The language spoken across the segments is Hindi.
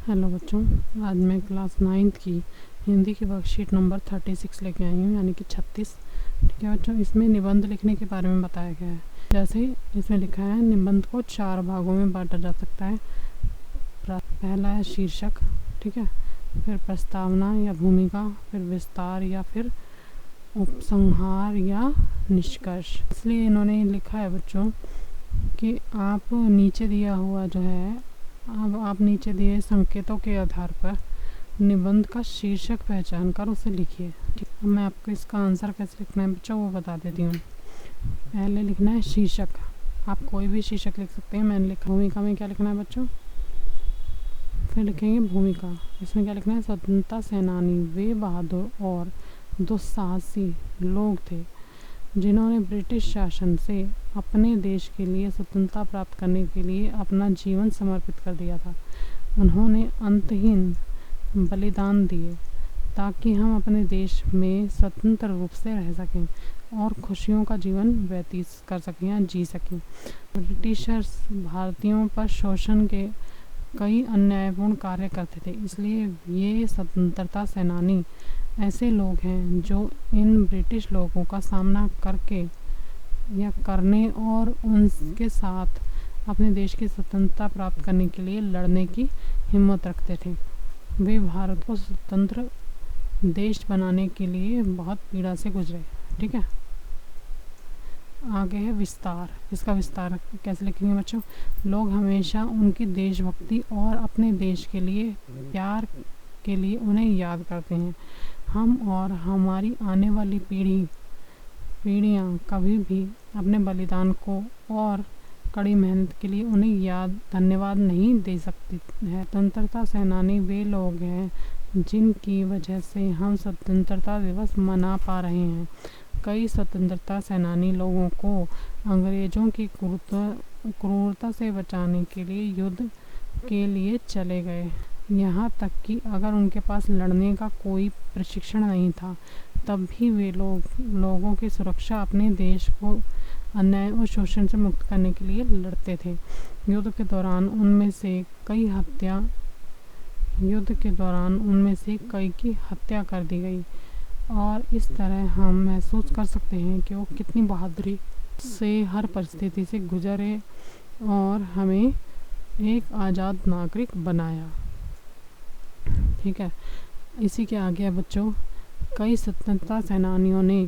हेलो बच्चों, आज मैं क्लास 9th की हिंदी की वर्कशीट नंबर 36 लेके आई हूँ, यानी कि 36। ठीक है बच्चों, इसमें निबंध लिखने के बारे में बताया गया है। जैसे इसमें लिखा है, निबंध को 4 भागों में बांटा जा सकता है। पहला है शीर्षक, ठीक है, फिर प्रस्तावना या भूमिका, फिर विस्तार या फिर उपसंहार या निष्कर्ष। इसलिए इन्होंने लिखा है बच्चों कि आप नीचे दिया हुआ जो है, अब आप नीचे दिए संकेतों के आधार पर निबंध का शीर्षक पहचान कर उसे लिखिए। ठीक, अब मैं आपको इसका आंसर कैसे लिखना है बच्चों वो बता देती हूँ। पहले लिखना है शीर्षक, आप कोई भी शीर्षक लिख सकते हैं। मैंने लिखा भूमिका में क्या लिखना है बच्चों, फिर लिखेंगे भूमिका। इसमें क्या लिखना है, स्वतंत्रता सेनानी वे बहादुर और दुस्साहसी लोग थे जिन्होंने ब्रिटिश शासन से अपने देश के लिए स्वतंत्रता प्राप्त करने के लिए अपना जीवन समर्पित कर दिया था। उन्होंने अंतहीन बलिदान दिए ताकि हम अपने देश में स्वतंत्र रूप से रह सकें और खुशियों का जीवन व्यतीत कर सकें या जी सकें। ब्रिटिशर्स भारतीयों पर शोषण के कई अन्यायपूर्ण कार्य करते थे, इसलिए ये स्वतंत्रता सेनानी ऐसे लोग हैं जो इन ब्रिटिश लोगों का सामना करके या करने और उनके साथ अपने देश की स्वतंत्रता प्राप्त करने के लिए लड़ने की हिम्मत रखते थे। वे भारत को स्वतंत्र देश बनाने के लिए बहुत पीड़ा से गुजरे। ठीक है, आगे है विस्तार। इसका विस्तार कैसे लिखेंगे बच्चों, लोग हमेशा उनकी देशभक्ति और अपने देश के लिए प्यार के लिए उन्हें याद करते हैं। हम और हमारी आने वाली पीढ़ियाँ कभी भी अपने बलिदान को और कड़ी मेहनत के लिए उन्हें धन्यवाद नहीं दे सकती है। स्वतंत्रता सेनानी वे लोग हैं जिनकी वजह से हम स्वतंत्रता दिवस मना पा रहे हैं। कई स्वतंत्रता सेनानी लोगों को अंग्रेज़ों की क्रूरता से बचाने के लिए युद्ध के लिए चले गए, यहाँ तक कि अगर उनके पास लड़ने का कोई प्रशिक्षण नहीं था तब भी वे लोगों की सुरक्षा, अपने देश को अन्याय और शोषण से मुक्त करने के लिए लड़ते थे। युद्ध के दौरान उनमें से कई की हत्या कर दी गई और इस तरह हम महसूस कर सकते हैं कि वो कितनी बहादुरी से हर परिस्थिति से गुजरे और हमें एक आज़ाद नागरिक बनाया। ठीक है, इसी के आगे है बच्चों, कई स्वतंत्रता सेनानियों ने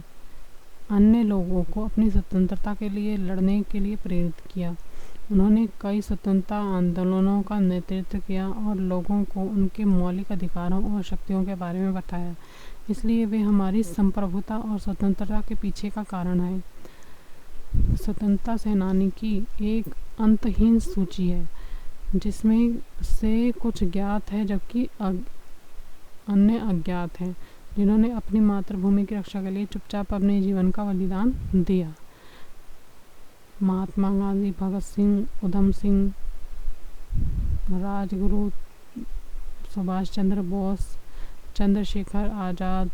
अन्य लोगों को अपनी स्वतंत्रता के लिए लड़ने के लिए प्रेरित किया। उन्होंने कई स्वतंत्रता आंदोलनों का नेतृत्व किया और लोगों को उनके मौलिक अधिकारों और शक्तियों के बारे में बताया, इसलिए वे हमारी संप्रभुता और स्वतंत्रता के पीछे का कारण है। स्वतंत्रता सेनानी की एक अंतहीन सूची है जिसमें से कुछ ज्ञात है जबकि अन्य अज्ञात हैं, जिन्होंने अपनी मातृभूमि की रक्षा के लिए चुपचाप अपने जीवन का बलिदान दिया। महात्मा गांधी, भगत सिंह, उधम सिंह, राजगुरु, सुभाष चंद्र बोस, चंद्रशेखर आज़ाद,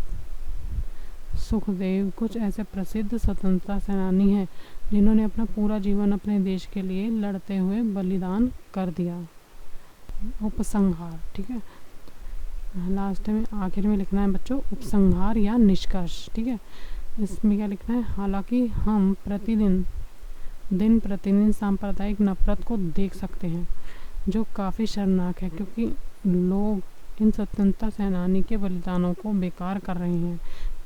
सुखदेव कुछ ऐसे प्रसिद्ध स्वतंत्रता सेनानी हैं जिन्होंने अपना पूरा जीवन अपने देश के लिए लड़ते हुए बलिदान कर दिया। उपसंहार, ठीक है, लास्ट में आखिर में लिखना है बच्चों उपसंहार या निष्कर्ष। ठीक है, इसमें क्या लिखना है, हालांकि हम दिन प्रतिदिन सांप्रदायिक नफरत को देख सकते हैं जो काफ़ी शर्मनाक है, क्योंकि लोग इन स्वतंत्रता सेनानी के बलिदानों को बेकार कर रहे हैं।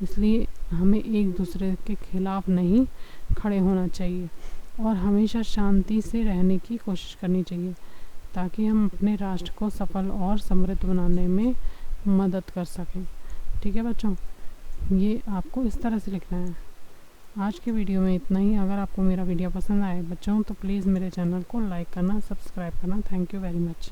इसलिए हमें एक दूसरे के खिलाफ नहीं खड़े होना चाहिए और हमेशा शांति से रहने की कोशिश करनी चाहिए ताकि हम अपने राष्ट्र को सफल और समृद्ध बनाने में मदद कर सकें। ठीक है बच्चों, ये आपको इस तरह से लिखना है। आज के वीडियो में इतना ही। अगर आपको मेरा वीडियो पसंद आए बच्चों तो प्लीज़ मेरे चैनल को लाइक करना, सब्सक्राइब करना। Thank you very much.